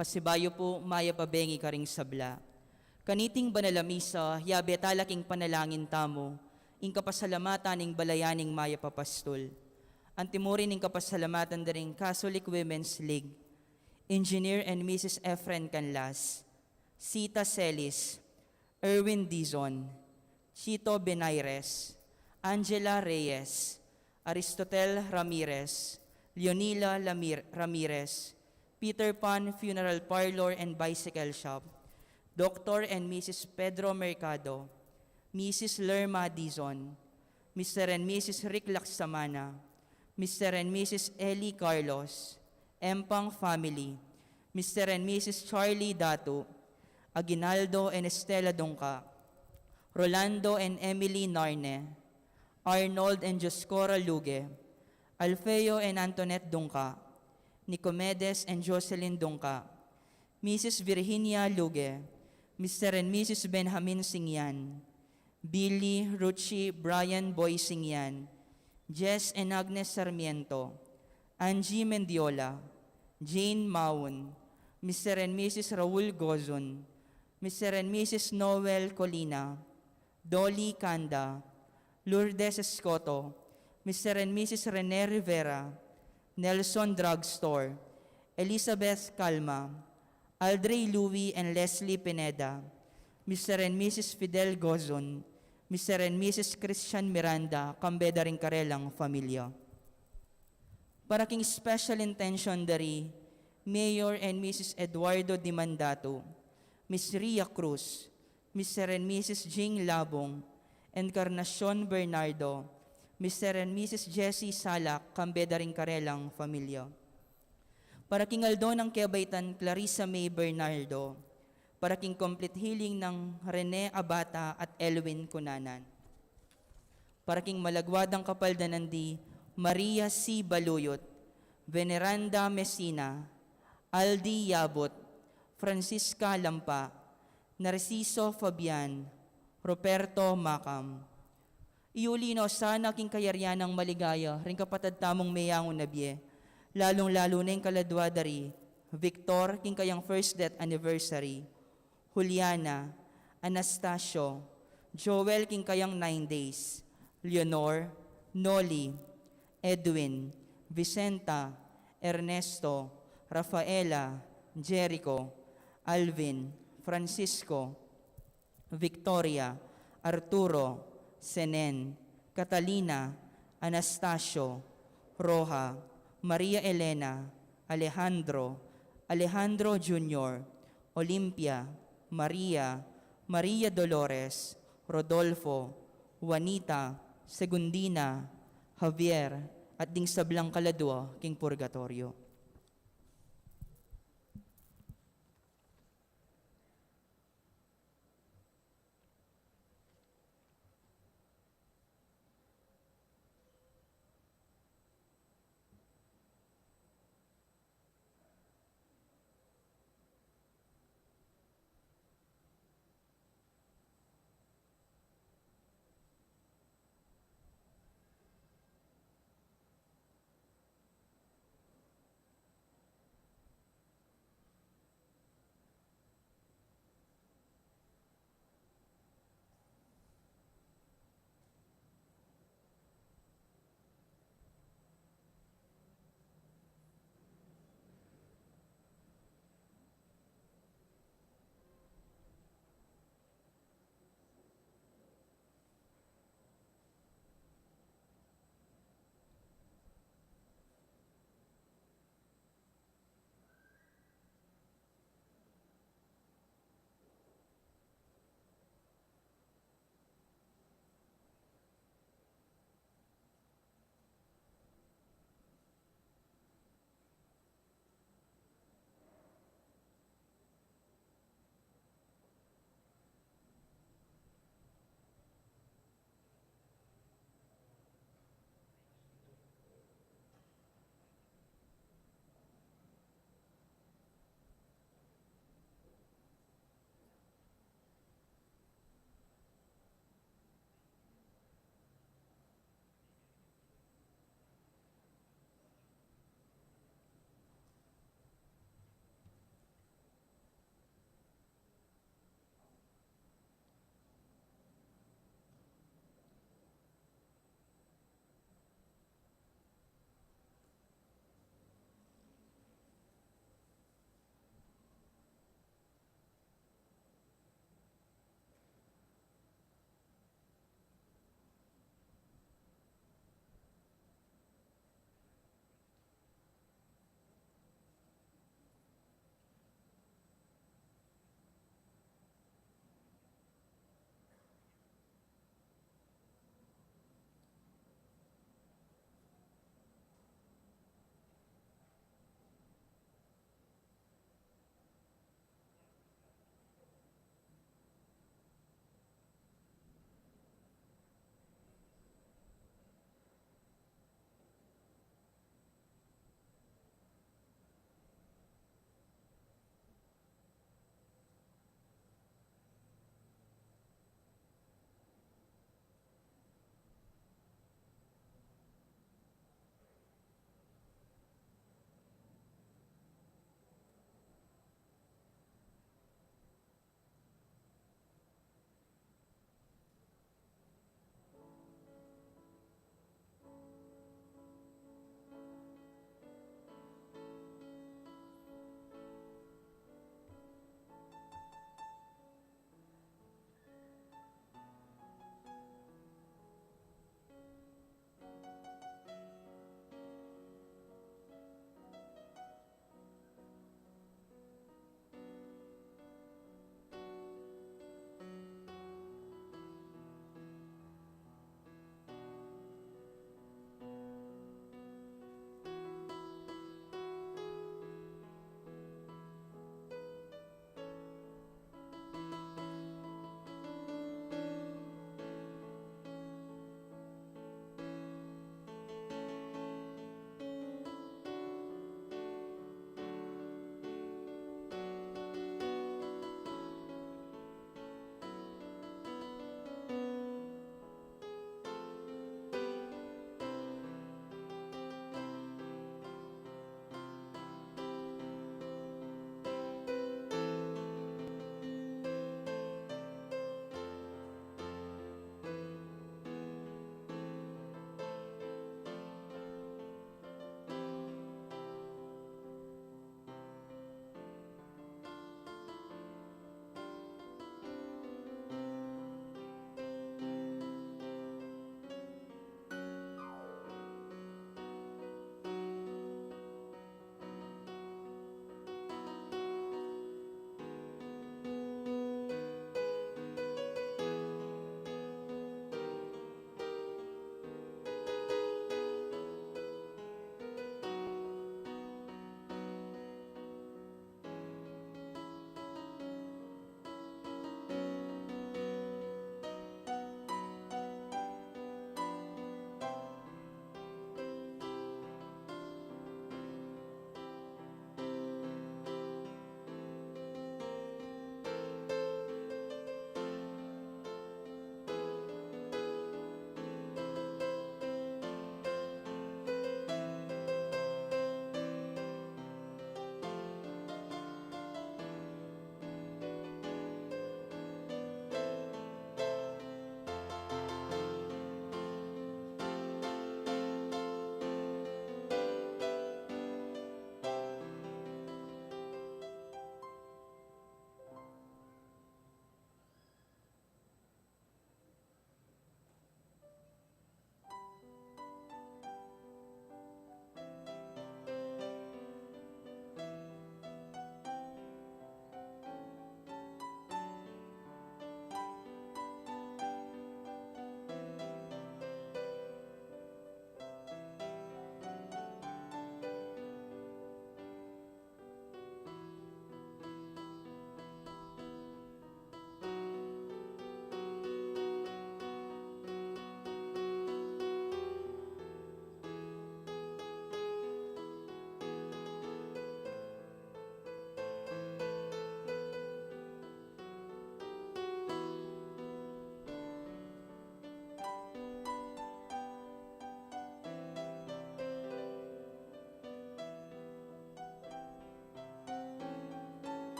Pasibayo po, maya pabengi karing sabla. Kaniting banalamisa, yabe talaking panalangin tamo, ing kapasalamatan ning balayaning maya papastol. Antimurin ning kapasalamatan daring Catholic Women's League, Engineer and Mrs. Efren Canlas, Sita Celis, Erwin Dizon, Chito Benaires, Angela Reyes, Aristotel Ramirez, Leonila Ramirez, Peter Pan Funeral Parlor and Bicycle Shop, Dr. and Mrs. Pedro Mercado, Mrs. Lerma Dizon, Mr. and Mrs. Rick Laksamana, Mr. and Mrs. Ellie Carlos, Empang Family, Mr. and Mrs. Charlie Datu, Aguinaldo and Estela Dongka, Rolando and Emily Narne, Arnold and Joscora Luge, Alfeo and Antoinette Dongka, Nicomedes and Jocelyn Dongka, Mrs. Virginia Luge, Mr. and Mrs. Benjamin Singyan, Billy, Ruchi, Brian Boy Singyan, Jess and Agnes Sarmiento, Angie Mendiola, Jane Maun, Mr. and Mrs. Raul Gozon, Mr. and Mrs. Noel Colina, Dolly Kanda, Lourdes Escoto, Mr. and Mrs. Rene Rivera, Nelson Drugstore, Elizabeth Calma, Aldrey Louie and Leslie Pineda, Mr. and Mrs. Fidel Gozon, Mr. and Mrs. Christian Miranda, Kambeda ring karelang familia. Para king special intention dari Mayor and Mrs. Eduardo Dimandato, Miss Ria Cruz, Mr. and Mrs. Jing Labong, Encarnacion Bernardo, Mr. and Mrs. Jessie Salak, Kambeda ring karelang familia. Para king Aldo ng Kebaytan Clarissa May Bernardo, para king complete healing ng Rene Abata at Elwin Cunanan. Para king malagwadang kapaldanandi Maria C. Baluyot, Veneranda Messina, Aldi Yabot, Francisca Lampa, Narciso Fabian, Roberto Macam. Iulino sana king kayaryan ng maligaya, ring kapatad tamong mayangon na biye, lalong-lalo na yung kaladwadari, Victor, king kayang first death anniversary, Juliana, Anastasio, Joel, king kayang 9 days, Leonor, Noli, Edwin, Vicenta, Ernesto, Rafaela, Jericho, Alvin, Francisco, Victoria, Arturo, Senen, Catalina, Anastasio, Roja, Maria Elena, Alejandro, Alejandro Jr., Olympia, Maria, Maria Dolores, Rodolfo, Juanita, Segundina, Javier, at ding sablang kaladwa king purgatorio.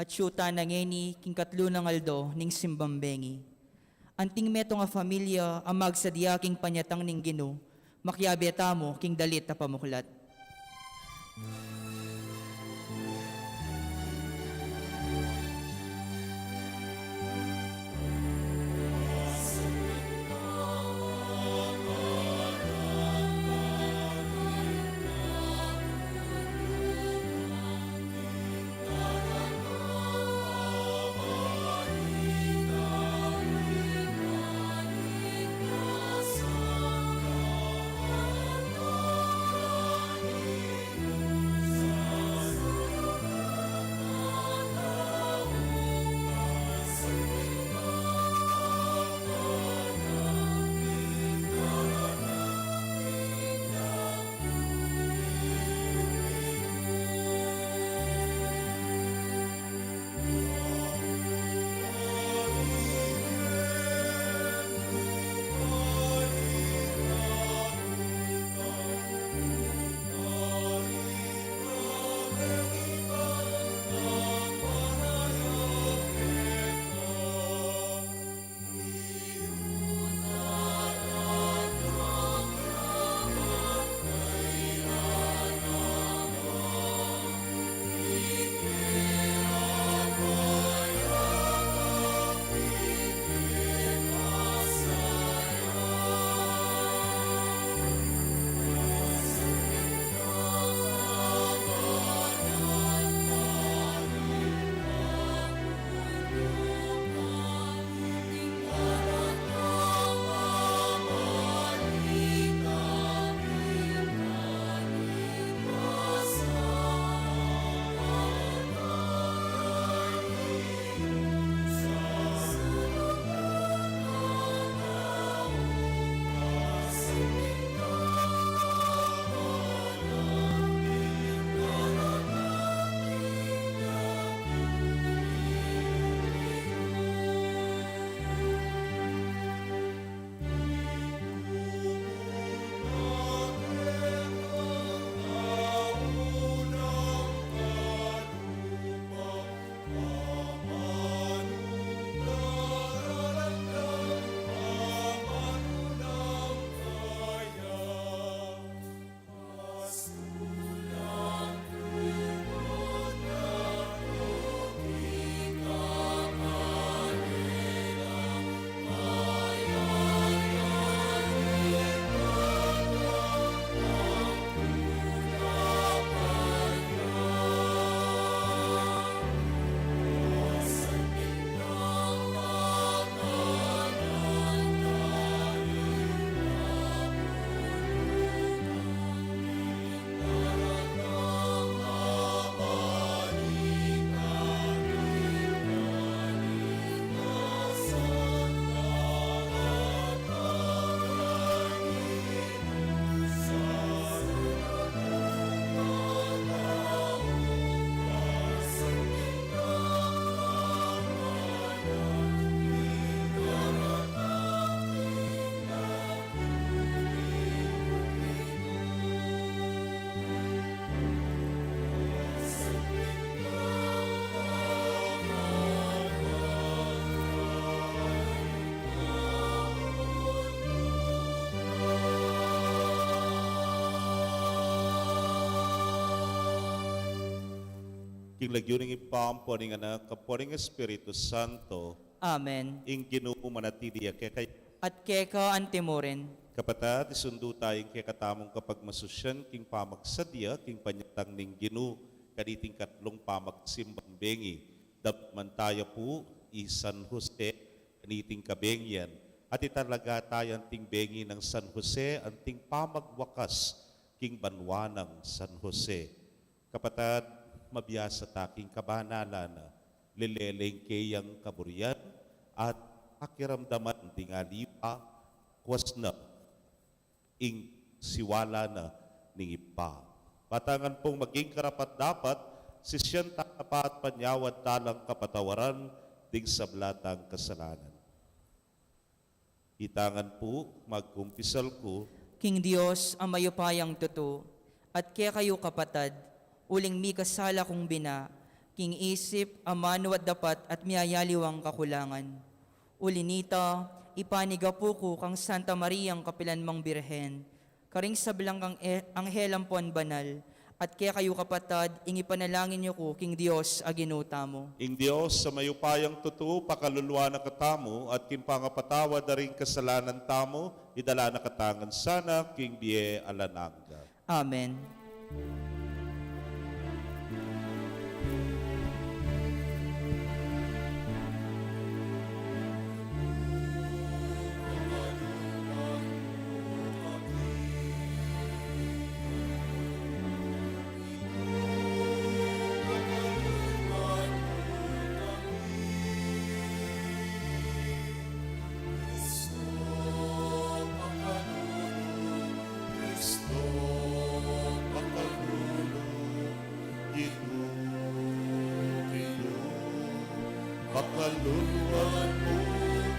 at syuta na ngeni king katlo ng aldo ning simbambengi. Anting meto nga familia ang magsadya king panyatang ning Ginoo, makyabeta mo king dalit na pamuklat. King lagyuning ipampo ning anak kaponing Espiritu Santo, Amen. ing Ginoo manatili kay At keka antimoren, kapatid isundo tayong kay katamong kapag masusyan king pamagsadya king panyatang ning Ginoo kaniting katlong pamagsimbang bengi. Dapman tayo po San Jose kaniting kabengyan at italaga tayo ting bengi ng San Jose anting pamagwakas king banwanang San Jose. Kapatid, mabiyasa taking kabanalan, lileleng kayang kaburian, at pakiramdaman tingali pa, kwas na, ing siwala na ning ipa. Patangan pong maging karapat dapat, sisyan tapat panyawad talang kapatawaran, ding sablatang kasalanan. Itangan po, magkumpisal ko, King Dios ang mayupayang tuto, at kaya kayo kapatad, uling mi kasala kong bina, king isip, amano at dapat at miyayaliwang kakulangan. Ulinita, ipanigapu ko kang Santa Mariang Kapilanmang Birhen, karing sablang kang anghelang puan banal, at kaya kayo kapatad, ing ipanalangin niyo ko, king Dios, aginuta mo. Ing Dios, sa mayupayang totoo, pakaluluwa na katamo, at kimpangapatawa da rin kasalanan tamo, idala na katangan sana, king Bie Alananga. Amen. Pakaluluan mo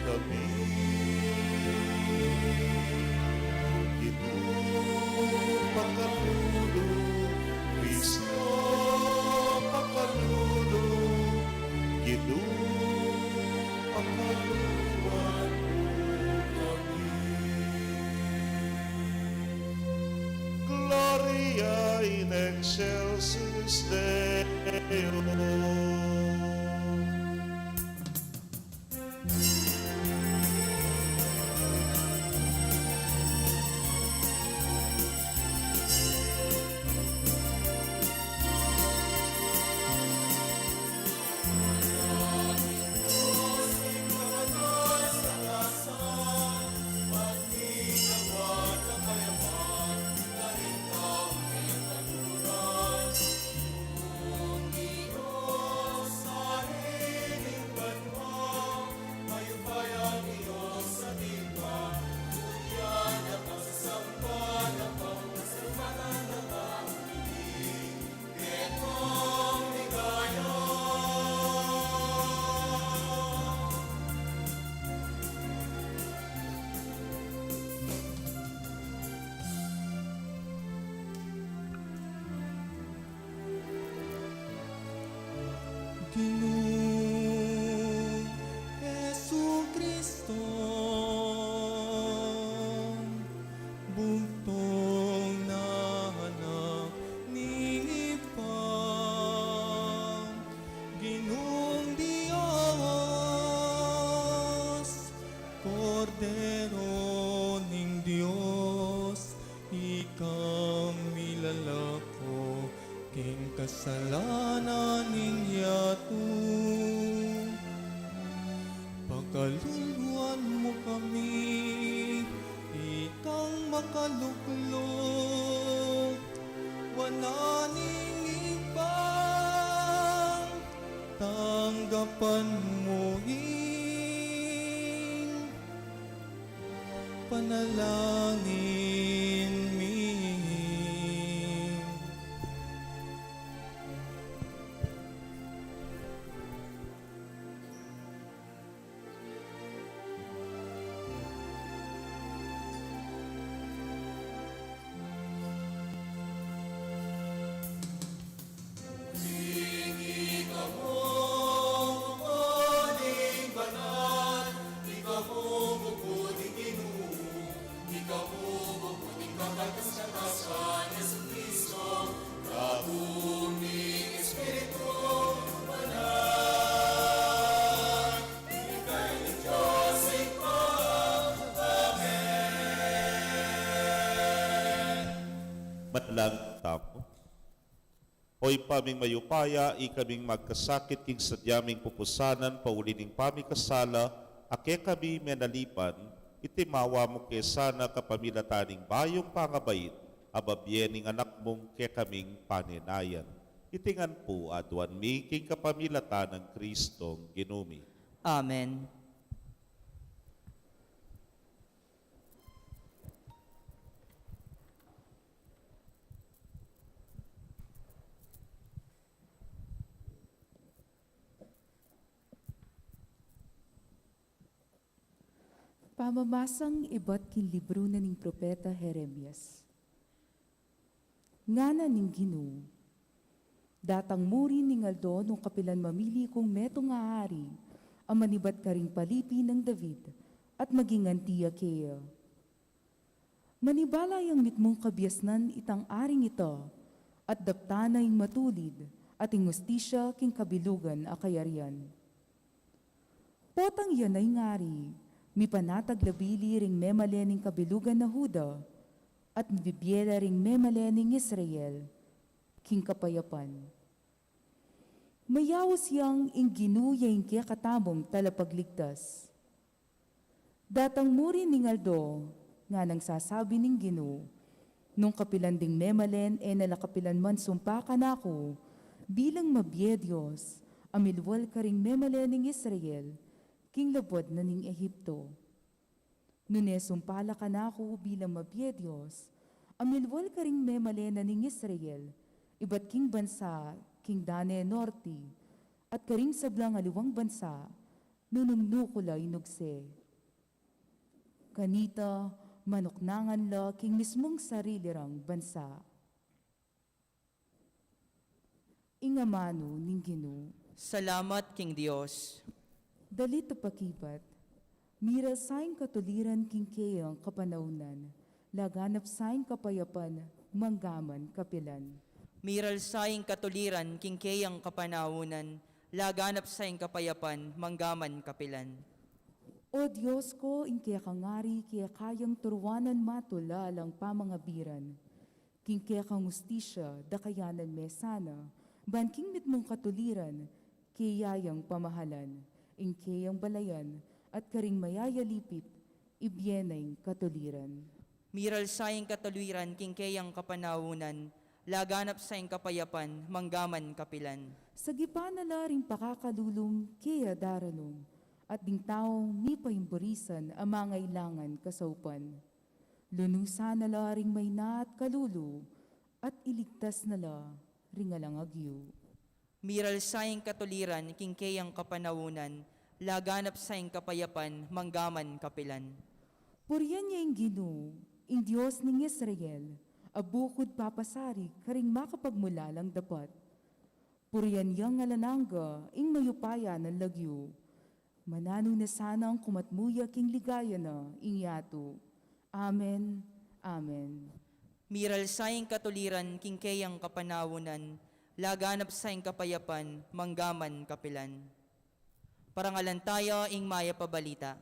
kami. Pakalulu, Kristo, pakalulu, Gidu, pakaluluan mo kami. Gloria in excelsis Deo. Ginoong Jesucristo, bugtong na anak ni Ipang, Ginoong Diyos, Kordero ning Diyos, ikang milalako, king kasalanan ninyato. Pagkaluluan mo kami, ikang makaluklok, wala ning ibang tanggapan mo panalangin mi. Manalangin tamo. Hoy paming mayupaya, ikaming magkasakit king sadyaming pupusanan, paulining pamikasala, ake kami menalipan, itimawa mo kesana kapamilataning bayong pangabait, ababyening anak mong ke kaming panenayan. Itingan po aduan mi king kapamilatan ng Kristong ginumi. Amen. Pamabasang iba't kin libro na ning propeta Jeremias. Ngana ning Ginoo, Datang muri ningaldo nung kapilan mamili kong metong ahari, ang manibat ka ring palipi ng David, at maging antiya kaya. Manibalay ang mitmong kabiasnan itang aring ito, at daptanay matulid, at ingustisya king kabilugan akayarian. Potang yan ay ngari, mi panatag labili ring memalening kabilugan na Huda, at mibibyela ring memalening Israel, king kapayapan. Mayawas yang ingginu yung kaya katamong talapagligtas. Datang muri ningaldo, nga nang sasabi ning Ginu, nung kapilan ding memalen nalakapilan man sumpa ka na ako, bilang mabye Diyos, amilwal ka ring memalen ning Israel, king labod na ning Ehipto. Nune sumpala ka na ako bilang mabye Diyos, amilwal ka ring memalen na ning Israel, iba't king bansa, king Dane Norte, at karing sablang aliwang bansa, nunumnukulay nugse. Kanita, manoknangan la king mismong sarilirang bansa. Ingamano ning Ginu, Salamat, King Diyos. dalito pakibat, mira saing katuliran king kayang kapanaunan, laganap saing kapayapan, manggaman kapilan. Miral saing katuliran, kingkeyang kapanawunan, laganap saing kapayapan, manggaman kapilan. O Diyos ko, kaya kangari, kaya kayang turuanan matula lang pamangabiran. King kaya kang ustisya, dakayanan mesana, banking mitmong katuliran, kayayang pamahalan, kayang balayan, at karing mayayalipit, ibyenay katuliran. Miral saing katuliran, kingkeyang kapanawunan, laganap saing kapayapan, manggaman kapilan. Sa gipanala ring pakakalulong, kaya daranong, at ding taong mi paimburisan ang mangailangan kasaupan. Lunusan nala ring may na at kalulu, at iligtas nala ring alang agyo. Miral saing katuliran, kingkeyang kapanawunan, laganap saing kapayapan, manggaman kapilan. Puriyan niya yung Ginu, ing Diyos ning Israel, abukod papasari karing makapagmula lang dapat. Puriyan yang alananga, ing mayupaya ng lagyo. Manano na sana ang kumatmuya king ligaya na, ing yato. Amen. Amen. Miral saing katuliran, kingkeyang kapanawunan, laganap saing kapayapan, manggaman kapilan. Parangalan tayo, ing maya pabalita.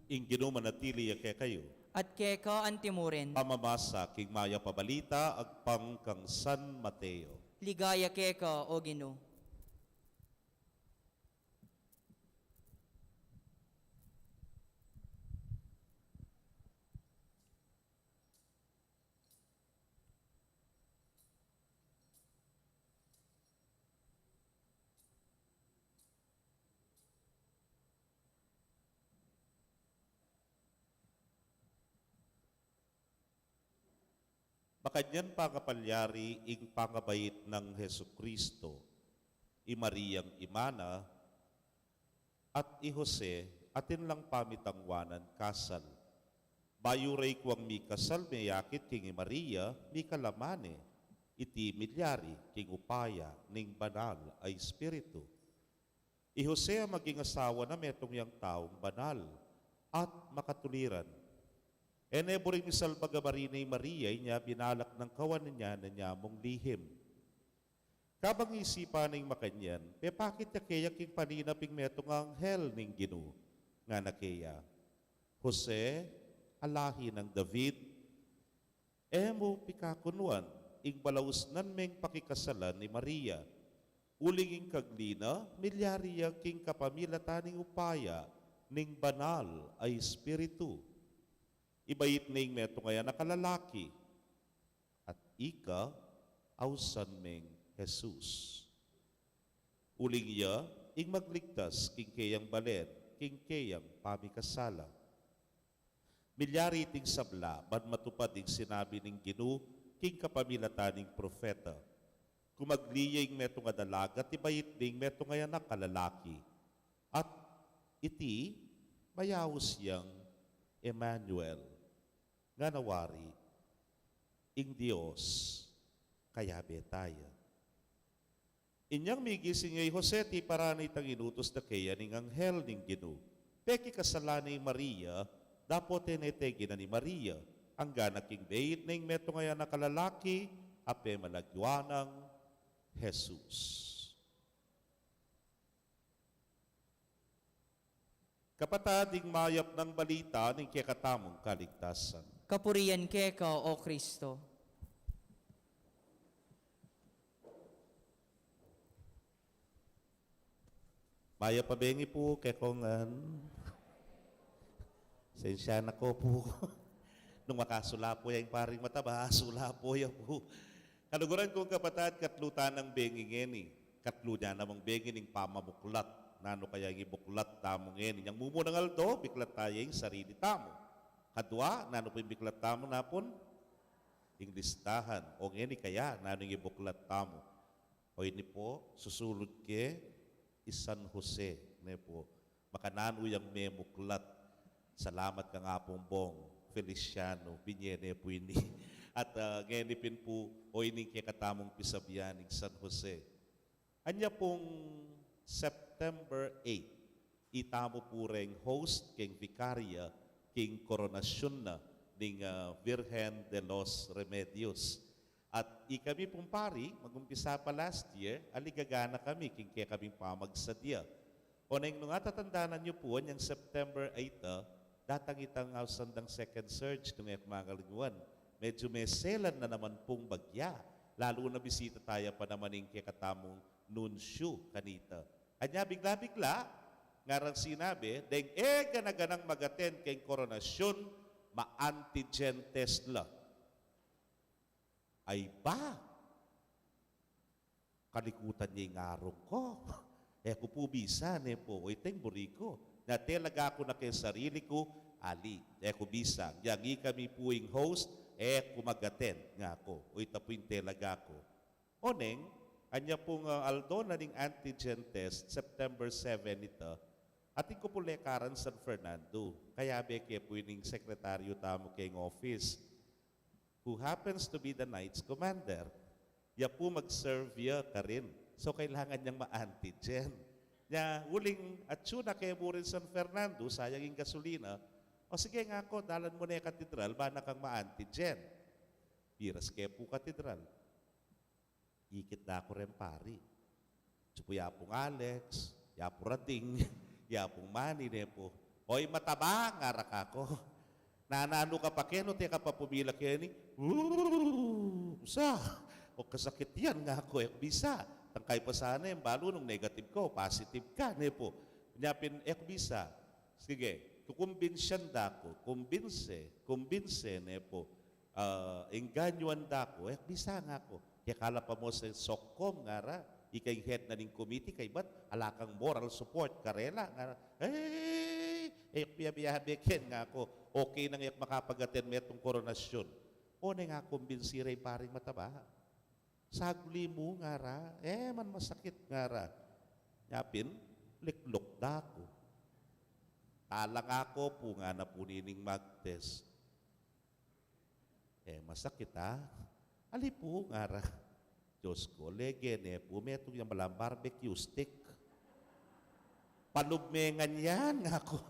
Ing Ginu manatili kay kayo. At keka antimuren, Pamamasa king maya pabalita agpang kang San Mateo. ligaya keka o Gino. Makanyan pakapalyari ing pangabait ng Hesu Kristo, i Mariang Imana, at i Jose, atin lang pamitangwanan kasal. Bayuray kuang mi kasal may yakit king i Maria, mi kalamane. iti milyari king upaya ning banal ay espiritu. I Jose maging asawa na metong yang taong banal at makatuliran. Eneboring ni salbagabari ni Maria niya binalak ng kawan niya na nyamong lihim. Kabang isipan ng makanyan, pepakit niya kaya king paninaping metong anghel ning Ginoo nga na kaya. Jose, alahi ng David, emo pikakunuan, ing balausnan meng pakikasalan ni Maria, uling ing kaglina, milyari king kapamilataning upaya, ning banal ay espiritu. Ibayit ning meto kaya nakalalaki, at ika, ausan meng Jesus. Uling iya, ing magligtas, king kayang balen, king kayang pamikasala. Milyari ting sabla, ban matupad ing sinabi ning Ginoo, king kapamilataning propeta. Kumagliyay meto nga dalaga, tibayit ning meto nga yan nakalalaki. At iti, mayawos yang Emmanuel, nga nawari, ing Diyos, kaya betaya. Inyang migising ngay Jose, ti paranay tang inutos na kaya ning anghel ning Ginoo. Peki kasalan ni Maria, dapo tinetegi na ni Maria, ang ganaking beit ning meto nga yan nakalalaki, ape malagwanang Jesus. Kapatading mayap ng balita ning kekatamong kaligtasan. Kapurian keka, O Kristo. Maya pabengi po kekongan. Sensya na ko po. Nung makasula po yung paring mataba, sula po yan po. Kaluguran kong kapatad, katlutan ng bengi ngeni. Katlu niya namang bengi ning pamamuklat. Nano kaya yung ibuklat tamo ngeni. Yang mumunang aldo, biklat tayo yung sarili tamo. Kadwa, nano po yung biklat tamo napon? Yung listahan. O ngeni kaya, nano yung ibuklat tamo. O ini po, susulod ke San Jose. Ne po, makanano yung memuklat. Salamat ka nga pong Bong Feliciano, Pinyene po ini. At ngenipin po, o ining kekatamong pisabyan ng San Jose. Anya pong September 8, itamo po ring host king Vicaria, king koronasyon na ng Virgen de los Remedios. At ikami pong pari, magumpisa pa last year, aligagana kami, king kaya kaming pamagsadya. O nang nung atatandaanan niyo po, yung September 8, datang itang sandang second surge ng mga kaliguan. Medyo may selan na naman pong bagya. Lalo na bisita tayo pa naman ng kekatamong nunsyo kanita. Anya bigla-bigla, ngarang sinabi, deng ganaganang magaten kay koronasyon, ma-antigen test la. Ay ba? Kalikutan niya yung arong ko. Ko po bisa, po, iteng buri ko. Natelaga ako na kay sarili ko, ali, ko bisa. Yagi kami po yung host, kumagaten nga ako. O ita po yung telaga ko. Oneng, anya pong aldo na ning antigen test, September 7 ito, ating ko po lekaran San Fernando. Kaya beke po yung sekretaryo tamo kayong office, who happens to be the Knights Commander. Ya po mag-serve ya ka rin. So kailangan niyang ma-antigen. Nya, uling atsuna kay Burin San Fernando, sayang yung gasolina, o sige nga ako, dalan mo na yung katedral, bana kang ma-antigen. Piras kaya po katedral. Ikit na ako rin pari. Supo yapong Alex, yapong Rading, yapong Manny, po. Hoy, mataba, ngarak ako. Nanano ka pa keno, te ka pa pumila kaya ni, usa, o kasakit yan nga ako, bisa. Tangkay pa sana yung balo nung negative ko, positive ka, ne po. Nyapin, bisa. Sige, kukumbinsyan da ko, kumbinse, ne po. Enganyuan da ko, bisa nga ko. Kaya kala pa mo sa SOCCOM, nga ra, ikay head na ning committee, kay ba't alakang moral support, karela, nga ra, biyabiyahabikin nga ako, okay nang yak makapagaten metong koronasyon. O na nga kumbinsiray paring mataba. Sagli mo nga ra, man masakit nga ra. Yapin, liklok da ko. Talang ako po nga na po nining mag-test. Masakit ha? Ali po nga ra. Diyos ko, legene po, metong yung malang barbecue stick. Palugmengan yan nga ko.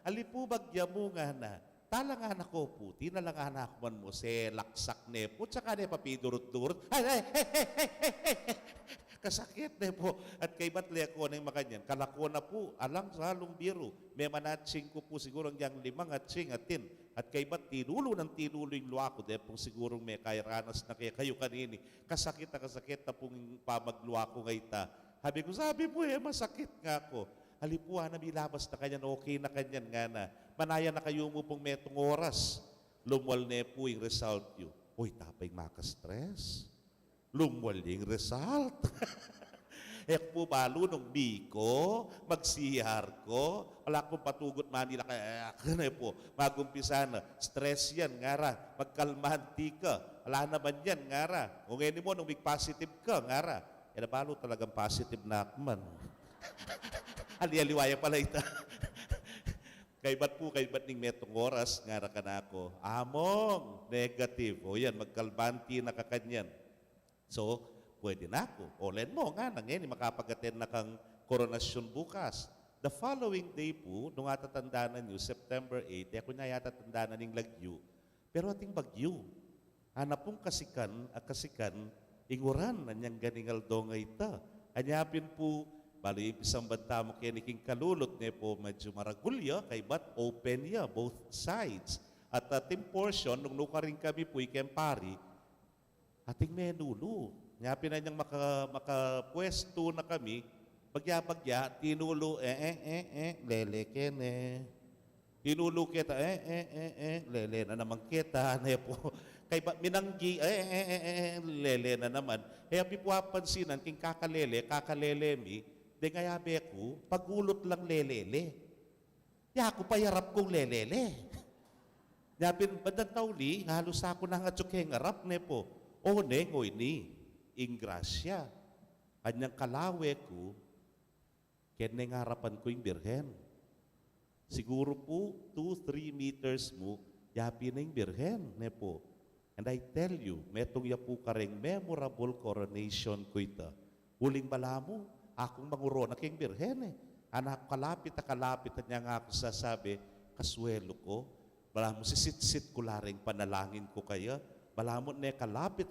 Alipubagya mo nga na. Talangan ako po, tinalangan ako man mo, laksak ne po, tsaka ne papidurot-durot. Kasakit ne po. At kay batle ako ng makanyan, kalako na po, alang sa halong biro. May manatsing ko po siguro ang 5 atsing atin. At kay bat tinulo ng tinulo yung luwa ko, dahil pong siguro may kairanas na kayo kanini. Kasakit na pong pamagluwa ko ngay ta. Sabi po masakit nga ako. Halipuan na bilabas na kanyan, okay na kanyan nga na. Manaya na kayo mo pong metong oras. Lumwal na po yung result yun. Uy, tapay makastress. Lumwal yung result. Po balo nung biko, magsiyar ko, wala akong patugot manila kaya po, magumpisa na. Stress yan, ngara. Magkalmahanti ka. Wala naman yan, ngara. Kung ngayon mo, nung big positive ka, ngara. Balo talagang positive na akman. Ali-aliwaya pala ita. Kay ba't ning metong oras, ngara ka na ako. Among, negative. O yan, magkalbanti na kakanyan. So, pwede na ako. Olen mo nga, ngayon, makapag-attend na kang koronasyon bukas. The following day po, nung atatandaan nyo, September 8, ako na yatatandaan ning lagyo. Pero ating bagyo, hanapong kasikan, inguran na niyang ganingal dongay ta. Anyapin po, bali isang banta mo kiniking kalulot niya po medyo maragulya, kay bat open ya, both sides. At ating portion, nung nukaring kami po ikempari, ating menulo. Nyapin na niyang makapwesto na kami, bagya-bagya, tinulo, lele kene. Tinulo kita, lele na naman kita, po. Kay minanggi, lele na naman. Kaya pipuapansinan, king kakalele mi, de nga yabe ko, pagulot lang lelele. Ya ako payarap kong lelele. Yapin, badang tauli, halos ako na nga tsukeng arap po. O nengoy ni, ingrasya. Kanyang kalawe ko, kaya harapan ko yung birhen. Siguro po, 2-3 meters mo, yapi na yung birhen, po. And I tell you, metong yapu kareng memorable coronation ko ita. Huling bala mo, akong mangurona king birhen Anak, kalapit at niya nga ako sasabi, kaswelo ko, bala mo sisit-sit ko laring panalangin ko kaya, bala mo ne kalapit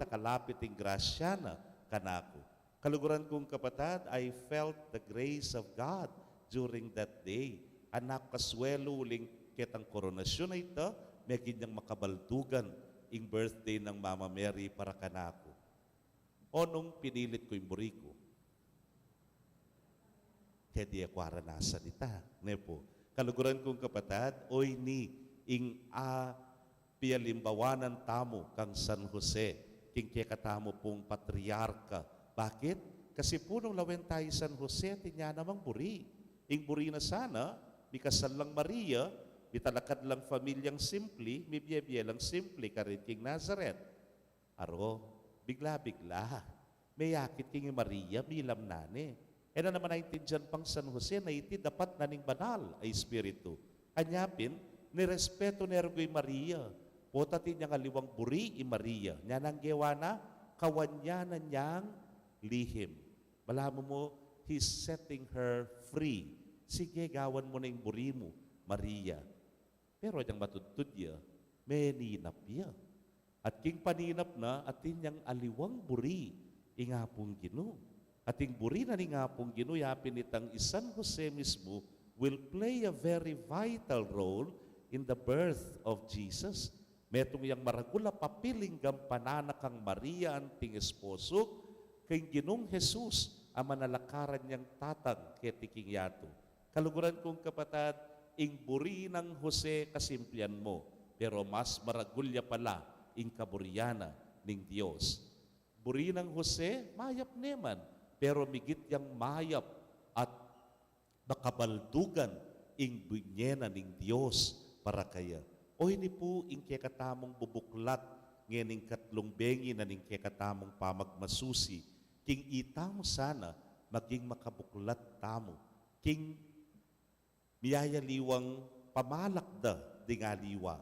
yung grasya na kanako. Kaluguran kong kapatid, I felt the grace of God during that day. Anak, kaswelo uling kitang koronasyon na ito, may ginyang makabaldugan yung birthday ng Mama Mary para kanako. O nung pinilit ko yung buriko, kaya di akwara nasa nita. Nepo, kaluguran kong kapatid, oy ni, ing pialimbawanan tamo kang San Jose, king katamo pong patriarka. Bakit? Kasi po nung lawen tayo San Jose, tinya namang buri. Ing buri na sana, mi kasal lang Maria, mi talakad lang familyang simple, mi biyebye lang simple, karin king Nazareth. Aro, bigla-bigla, may yakit king Maria, milam nane. Na naman naintindihan pang San Jose na iti dapat naning banal ay espiritu. Anyapin, nirespeto ni Ergoy Maria. Potati niya liwang buri i Maria. Nya nang gewana, kawanyanan niyang lihim. Malaman mo, he's setting her free. Sige, gawan mo na yung buri mo, Maria. Pero yung matutod niya, may ninap niya. At king paninap na, atin niyang aliwang buri, ingapong Ginoo. Ating buri na ni ngapong Ginoo, yapin itang San Jose mismo, will play a very vital role in the birth of Jesus. Metong yang maragula papiling gampanana kang Maria anting esposo, kay Ginong Jesus, ang manalakaran niyang tatag ketiking yato. Kaluguran kong kapatid, ing buri ng Jose kasimplian mo, pero mas maragulya pala ing kaburyana ning Diyos. Buri ng Jose, mayap neman, pero migit yang mayap at makabaldugan ing bunyena ning Diyos para kaya. O hindi po ing katamong bubuklat ngening katlong bengi na ning katamong pamagmasusi, king itamo sana maging makabuklat tamo, king miyayaliwang pamalakda ding aliwa.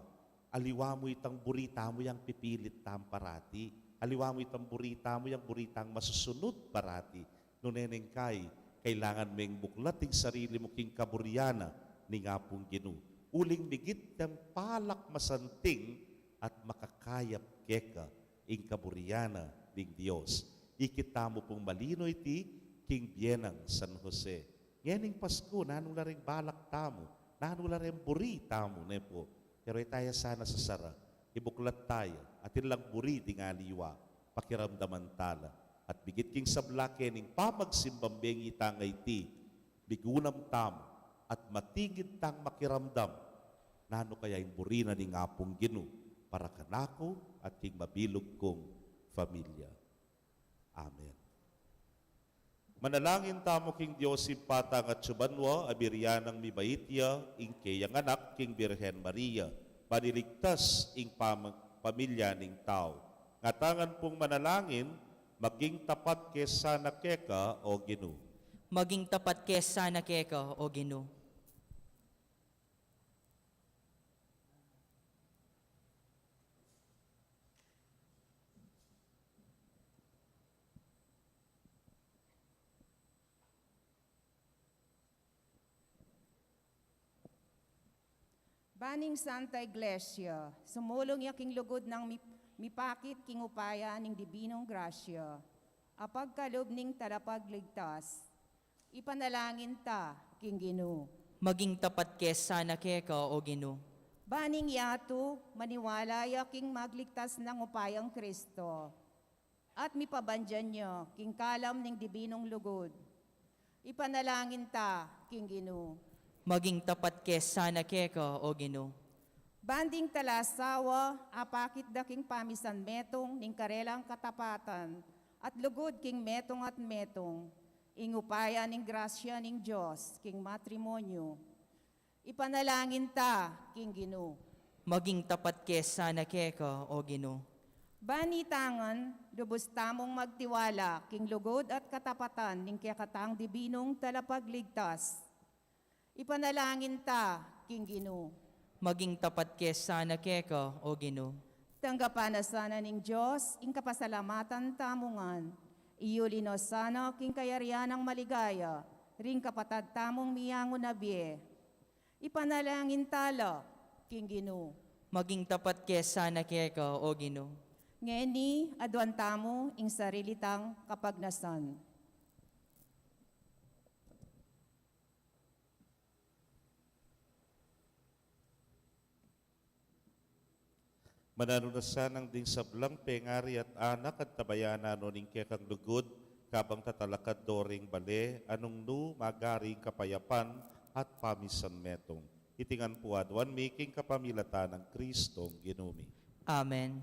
Aliwa mo itang burita mo yang pipilit tam parati. Aliwa mo itang burita mo, yung buritang masusunod parati. Nuneneng kay, kailangan meng buklating sarili mo king kaburyana ni nga pong Ginoo. Uling migit ng palak masanting at makakayap keka ing kaburyana ning Dios. Ikita mo pong malino iti king bienang San Jose. Ngayon Pasko, nanula rin balak tamo, nanula rin buri tamo, nepo. Pero tayo sana sa sara, ibuklat tayo, at ilang buri di nga liwa, pakiramdaman tala. At bigit king sablake ning pamagsimbambeng itangay ti, bigunam tamo, at matigid tang makiramdam, nano kaya yung buri na ning apong Ginoo, para kanako at king mabilog kong familia. Amen. Manalangin tamo king Diyos impatang at subanwa, abiryanang mibaitya, ing kayang anak king Birhen Maria, paniligtas ing pamilya ning tao. Ngatangan pong manalangin, maging tapat kesa nakeka o Ginoo. Maging tapat kesa na keka o Ginoo. Baning Santa Iglesia, sumulong yaking lugod ng mipakit king upaya ning dibinong grasya, apag kalob ning talapagligtas, ipanalangin ta king Ginoo. Maging tapat kesa na keka o Ginoo. Baning yato, maniwala yaking magligtas ng upayang Kristo, at mipabandyan niyo king kalam ning dibinong lugod, ipanalangin ta king Ginoo. Maging tapat kesa na keka o Ginoo. Banding talasawa, apakit daking pamisan metong ning karelang katapatan, at lugod king metong at metong, ingupaya ning grasya ning Diyos, king matrimonyo. Ipanalangin ta, king Ginoo. Maging tapat kesa na keka o Ginoo. Bani tangan, lubos tamong magtiwala, king lugod at katapatan ning kayakatang dibinong talapagligtas. Ipanalangin ta, king Ginoo. Maging tapat kesa na keka o Ginoo. Tanggapan na sana ning Diyos, ing kapasalamatan tamungan. Iyulino sana king kayarian ng maligaya, ring kapatad tamong miyangon na biye. Ipanalangin tala, king Ginoo. Maging tapat kesa na keka o Ginoo. Ngeni, aduan tamo, ing sarilitang kapagnasan. Mananunasan ng ding sablang pengari at anak at tabayana no ning kekang lugod, kabang tatalakad doring bale, anong nu magaring kapayapan at pamisan metong. Itingan po adwan making kapamilatan ng Kristong Ginumi. Amen.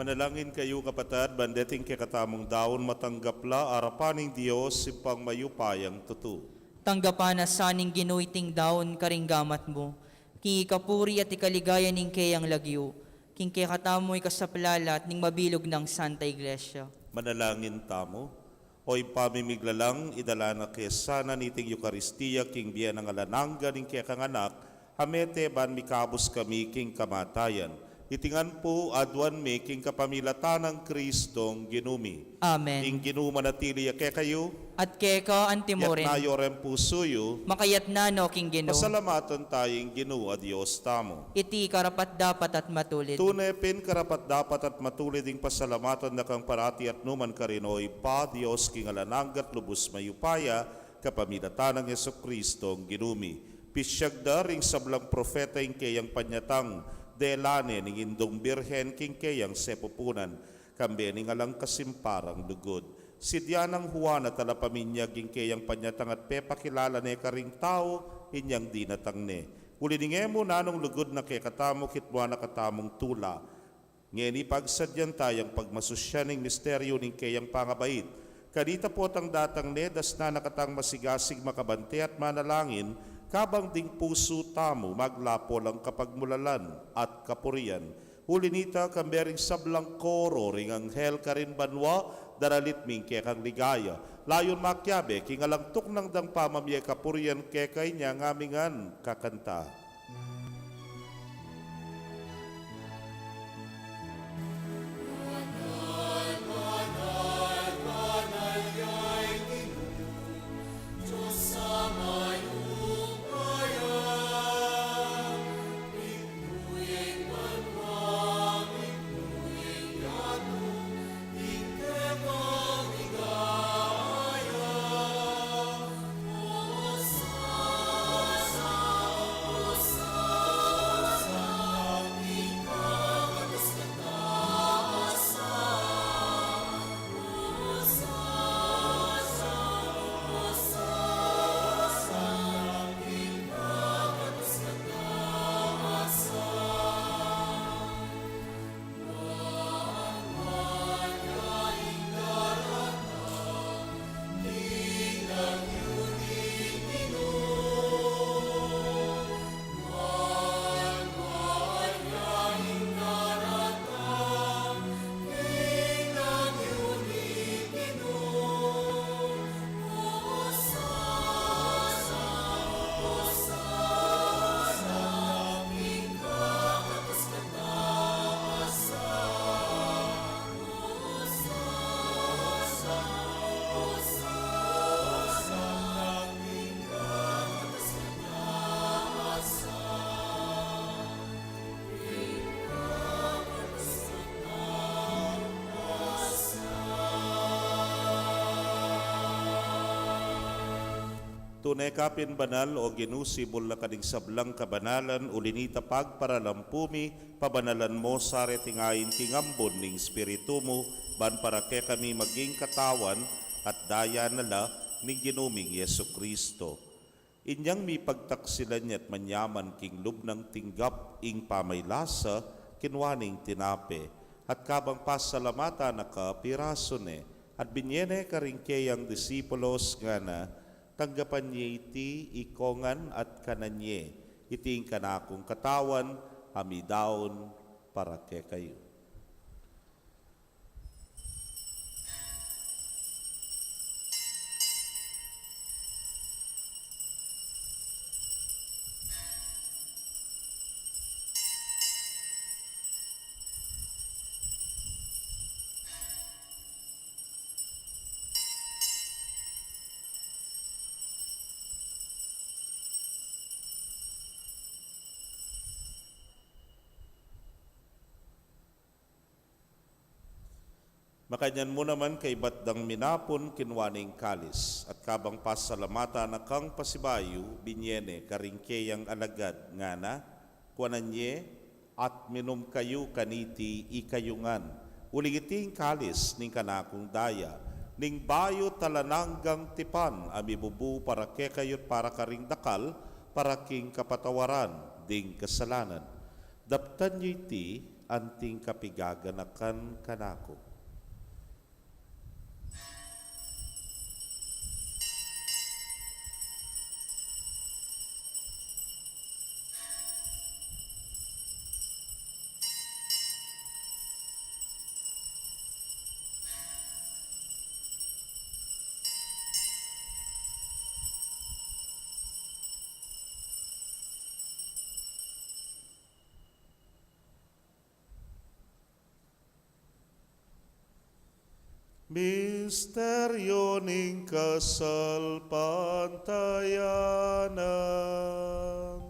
Manalangin kayo kapatid, bandeting kekatamong daon matanggapla arapaning Diyos simpang mayupayang tutu. Tanggapan na saning ginuiting daon karinggamat mo, king ikapuri at ikaligaya ning kayang lagyo, king kekatamoy kasaplalat ning mabilog ng Santa Iglesia. Manalangin tamo, oy pamimiglalang idala na kesana niting Eukaristiya king biya ng alanangga ning kekanganak, hamete ban mikabos kami king kamatayan. Itingan po adwan mi king kapamilatan ng Kristong ginumi. Amen. Ing ginuma natili ke kayo, At keka yak antimoren, na yorem pusuyo, makayat na no king Ginoo. pasalamatan tayong Ginoo a Diyos tamo. Iti karapat dapat at matulid. Tunepin karapat dapat at matulid ing pasalamatan na kang parati at numan karinoy pa Diyos king alananggat lubos mayupaya kapamilatan ng Yesu Kristong ginumi. Pisyagda ring sablang profeta ing kayang panyatang delane ning indong birhen king kayang sepupunan kambe ning alang kasimparang lugod. Si Dianang Juan at alapaminyag ing kayang panyatang at pepakilala ne karing tao inyang dinatang ne. Ulininge mo nanong lugod na kay katamo kitwa na katamong tula. Ngeni pagsadyan tayang pagmasusyan ning misteryo ning kayang pangabait. Kadita po tang datang ne das na nakatang masigasig makabante at manalangin kabang ding puso tamo maglapo lang kapagmulalan at kapurian. Ulinita kambering sablang koro ring anghel karin banwa daralit ming kekang ligaya. Layon makyabe kingalang tuknang dang pamamye kapurian kekay niya ngamingan kakanta. Tunay kapin banal o ginusibol na kading sablang kabanalan ulinita pagparalampumi pabanalan mo sa retingayin kingambon ning spiritu mo ban para ke kami maging katawan at daya nala ning ginuming Yesu Kristo. Inyang mi pagtaksilan niya't manyaman king lubnang tinggap ing pamaylasa kinwaning tinape at kabang pasalamata na kapiraso ne at binyene karingkeyang disipulos nga na tanggapan niya iti ikongan at kananye, iting kanakong katawan, hamidaon para ke kayo. Makanyan mo naman kay batdang minapon kinwaning kalis at kabang pasalamata na kang pasibayo binyene karingkeyang alagad nga na kuananye at minom kayo kaniti ikayungan uligiting kalis ning kanakong daya ning bayo talananggang tipan amibubu para ke kayot para karing dakal para king kapatawaran ding kasalanan daptan niyo iti anting kapigaganakan kanako. Misteryo ning kasalpantayanan.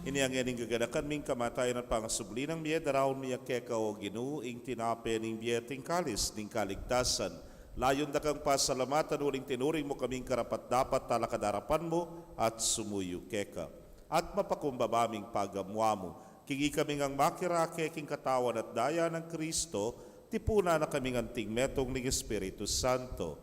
Ini ang yaning gaganakan ming kamatayan at pangasubli ng miye darawon miya keka o Ginoo ing tinape ning miye tingkalis ning kaligtasan. Layon da kang pasalamatan uling tinuring mo kaming karapat dapat talakadarapan mo at sumuyo keka. At mapakumbabaming pagamuha mo. Kingi kaming ang makirake king katawan at daya ng Kristo, tipuna na kaming anting metong ning Espiritu Santo.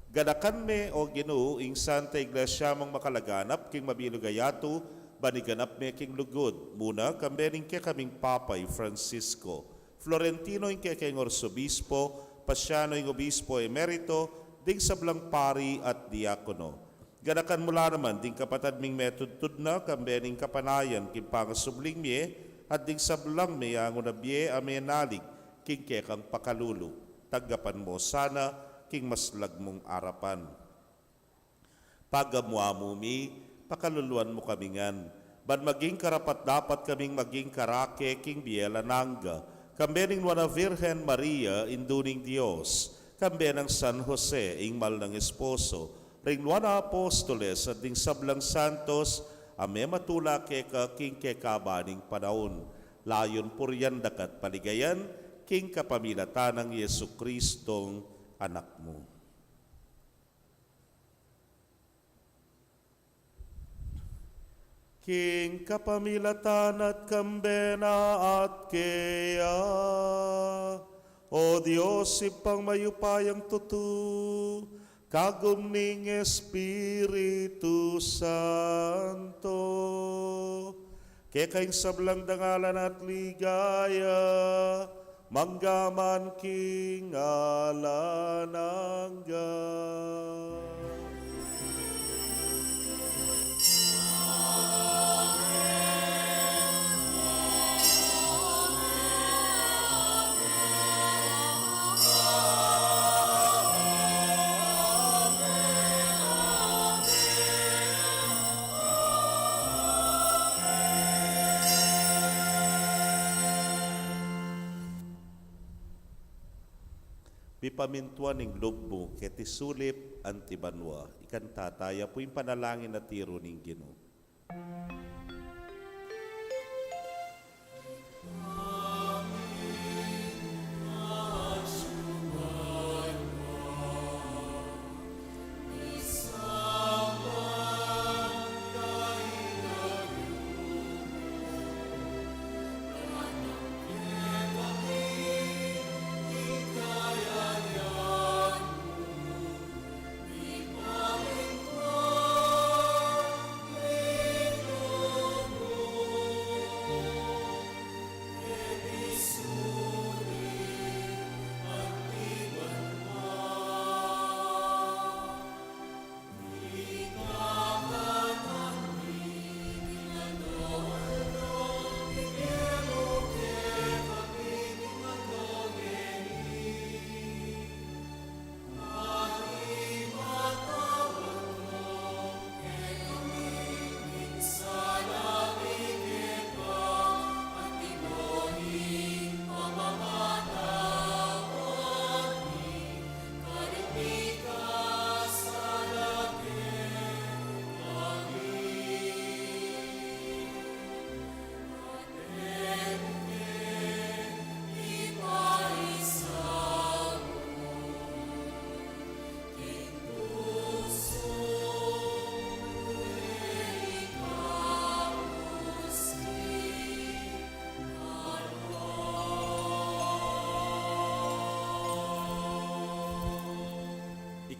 Ganakan me o Ginoo ing Santa Iglesia mong makalaganap king mabilugayato, baniganap me king lugod. Muna kambening ke kaming Papay Francisco, Florentino ing ke king Orsobispo, Pasiano ing Obispo Emerito, ding sablang pari at diakono. Ganakan mula naman ding kapatad ming metudtud na kambening kapanayan king pangasubling mie at ding sablang me ang unabye amenalig king ke kang pakalulu. Tagapan mo sana king maslag mong arapan. Pagamuha mo mi, pakaluluan mo kamingan. Ban maging karapat dapat kaming maging karake king biela nangga. Kambening wana Virgen Maria induning Dios. Kambenang San Jose ingmal ng esposo. Ring wana apostoles at ding sablang santos. Ame matula keka king kekabaning panahon. Layon puryan dakat paligayan king kapamilatan ng Yesu Kristong anak mo. King kapamilatan at kambena at kaya, o Diyos ipang mayupayang tutu, kagum ning Espiritu Santo, kekaing sablang dangalan at ligaya, manggaman king alanangga. Pipamintuan ning lubmo ket sulip antibanwa. Ikan tataya po yung panalangin na tiro ning Ginoo.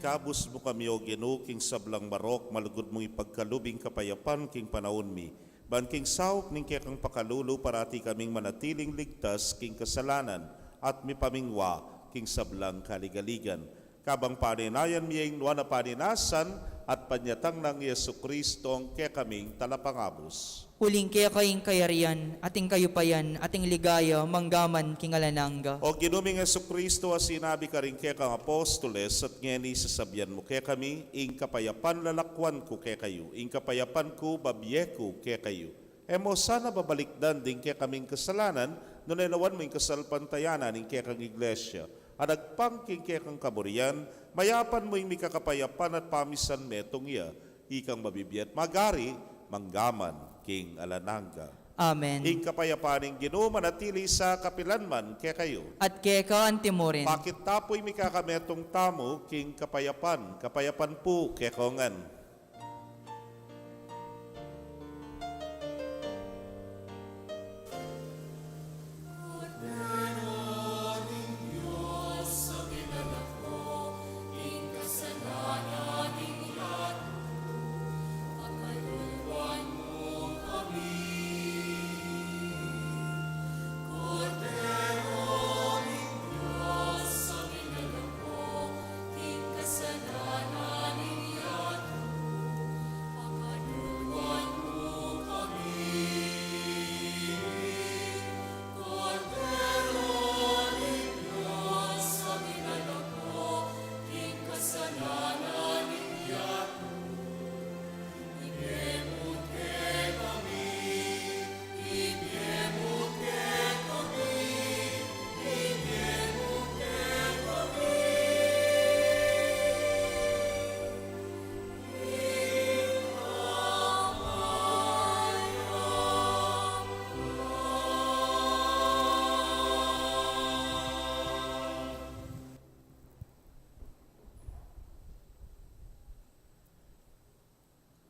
ikabus mo kami o Ginoo king sablang marok, malugod mong ipagkalubing kapayapan king panahon mi. Ban king saok ning kekang pakalulu parati kaming manatiling ligtas king kasalanan at mi pamingwa king sablang kaligaligan. Kabang paninayan miyeng nuana paninasan at panyatang ng Yesu Kristo ang kekaming talapangabos. Uling kaya kaying kayarian, ating kayupayan, ating ligaya, manggaman king alananga. O ginuming Yesu Kristo as sinabi ka rin kekang apostoles at ngeni sasabyan mo ke kami, ing kapayapan lalakwan ko ke kayo, ing kapayapan ko babye ko ke kayo. Emo sana babalikdan din ke kaming kasalanan, nunenawan mo ing kasalpantayanan ing kekang iglesia. Adagpangking kekang kaburian, mayapan mo ing mikakapayapan at pamisan metong iya, ikang mabibiyat magari, manggaman, king alananga. Amen. Ing kapayapaning Ginoo manatili sa kapilanman kaya kayo. At keka antimorin. Bakit tapoy mikakametong tamo king kapayapan, kapayapan po kaya kongan.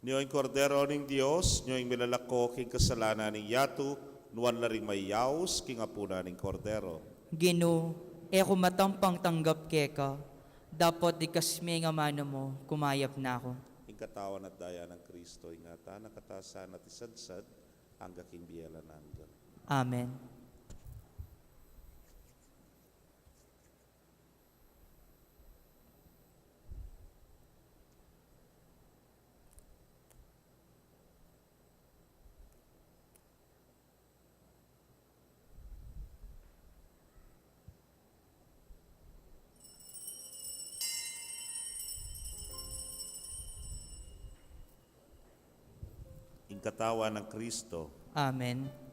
Niyo'y kordero ning Dios, niyo'y milalako king kasalanan ning yatu, nuwan na ring may yaus king apuna ning kordero. Gino, eko matampang tanggap keka. Dapat di kasmi nga mano mo, kumayap na ako. Ing katawan at daya ng Kristo, ingata nakatasan at isadsad, hangga king biyela nangga. Amen. Ing katawan ng Kristo, Amen.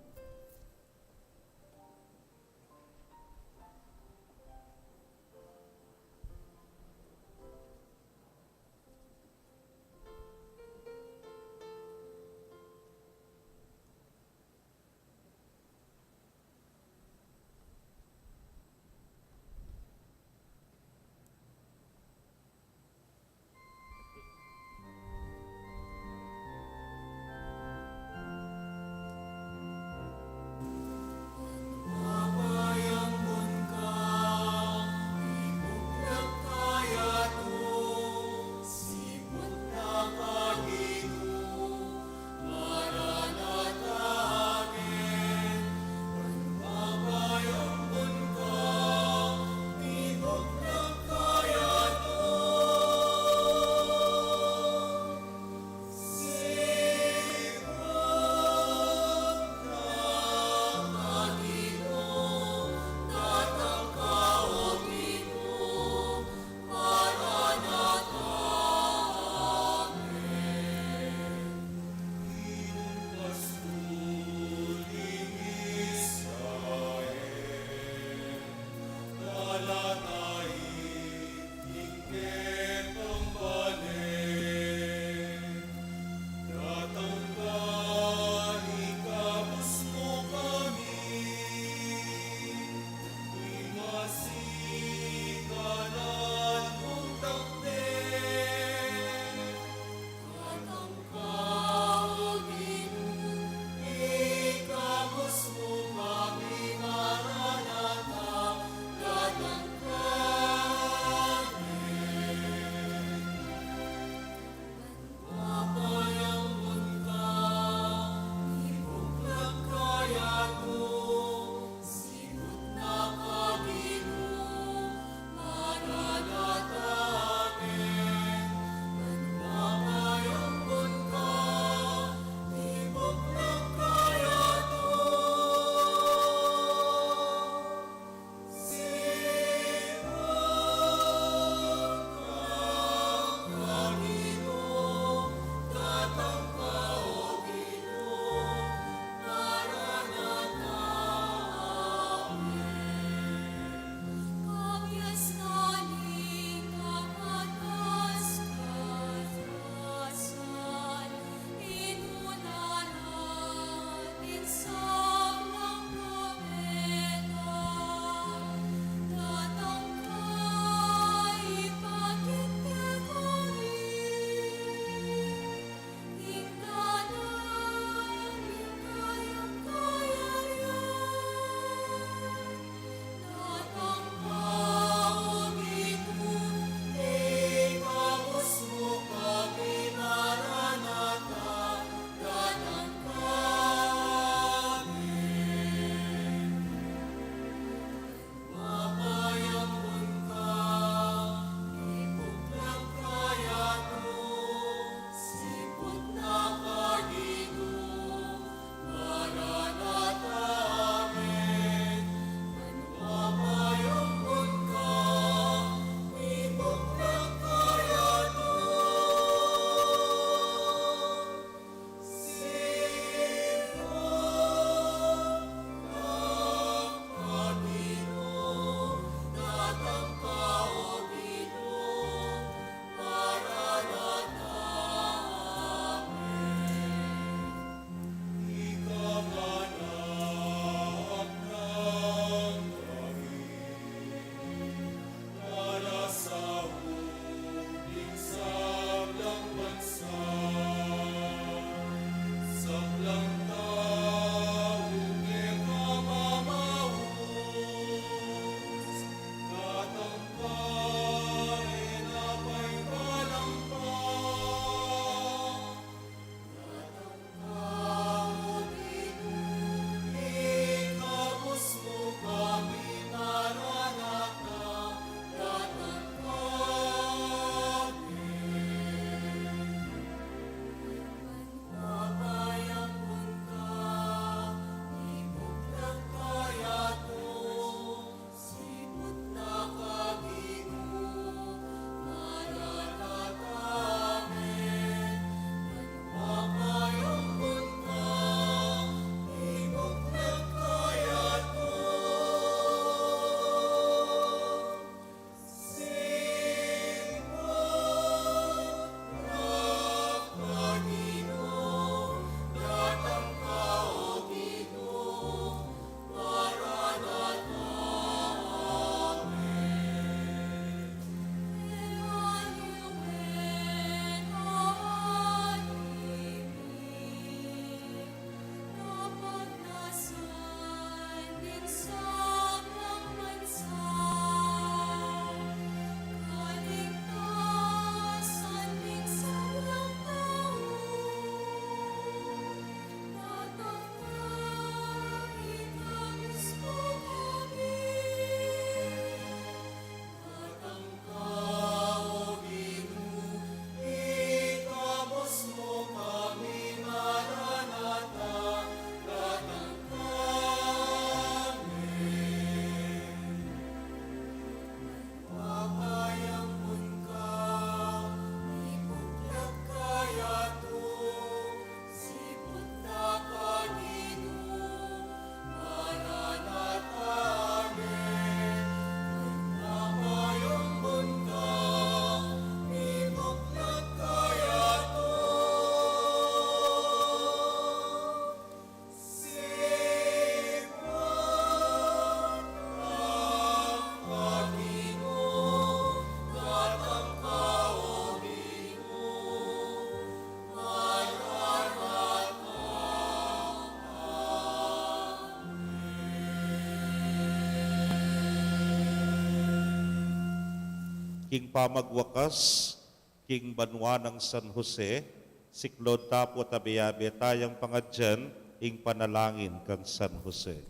king pamagwakas, king banwa ng San Jose, siklod tapo tabiyabe tayang pangadyan, ing panalangin kang San Jose.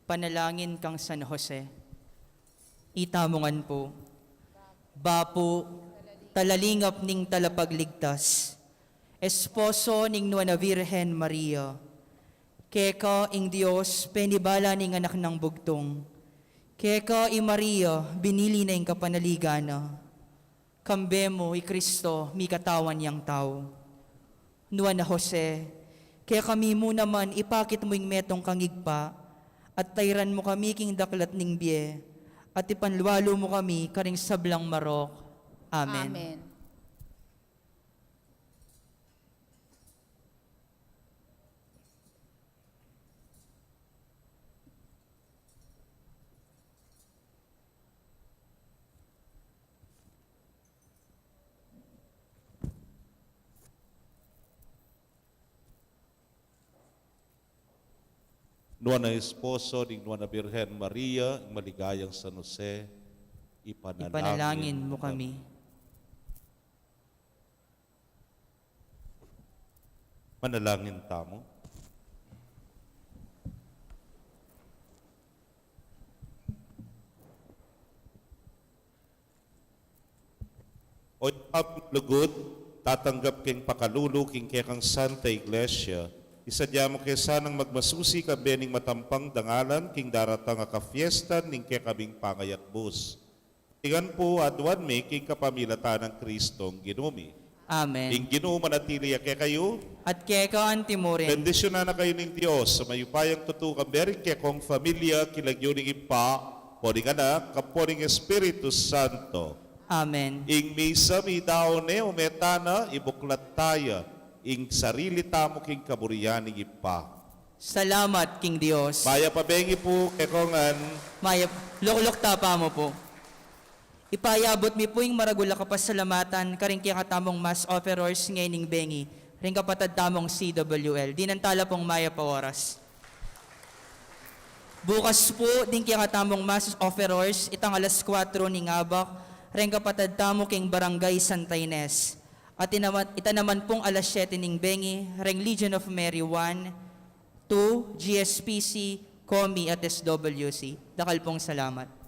Panalangin kang San Jose. Itamongan po. Bapo, talalingap ning talapagligtas. Esposo ning Nuana Virgen Maria. Keka ing Dios, penibala ning anak ng bugtong. Keka i Maria, binili na ing kapanaligana. Kambemo i Kristo, mi katawan yang tao. Nuana Jose, kaya kami mo naman ipakit mo ing metong kangigpa, at tayran mo kami king daklat ning biye, at ipanluwalo mo kami karing sablang marok. Amen. Amen. Nuana esposo ning Nuana Birhen Maria, ing maligayang San Jose, Ipanalangin mo kami. Manalangin tamo. O lugod, tatanggap king pakalulu king kekang Santa Iglesia, isadya mo kay sanang magmasusi ka bening matampang dangalan king daratang nga kafiesta ning kekabing pangayatbus. Tingan po adwan mi king kapamilatan ng Kristong ginumi. Amen. Ing Ginoo manatili kay kayo, At keka antimurin. bendisyonan na kayo ng Diyos sa mayupayang tutukan bering kekong familia kilagyo ning ipa, poring anak, kaporing Espiritu Santo. Amen. Ing misa mi daone umetana ibuklat tayo ing sarili tamo king kaburian ing ipa. Salamat, King Dios. Maya pabengi po kekongan Maya, luklok tapa mo po. Ipayabot mi po yung maragula kapasalamatan karing kaya katamong mass offerers ngayon ning bengi. Ring kapatad tamong CWL. Dinantala pong maya pa oras. Bukas po, din kaya katamong mass offerers, itang alas 4 ning abak, ring kapatad tamo king Barangay Santa Ines. At ita naman pong alas 7 ning bengi, ring Legion of Mary 1, 2, GSPC, COMI at SWC. Dakal pong salamat.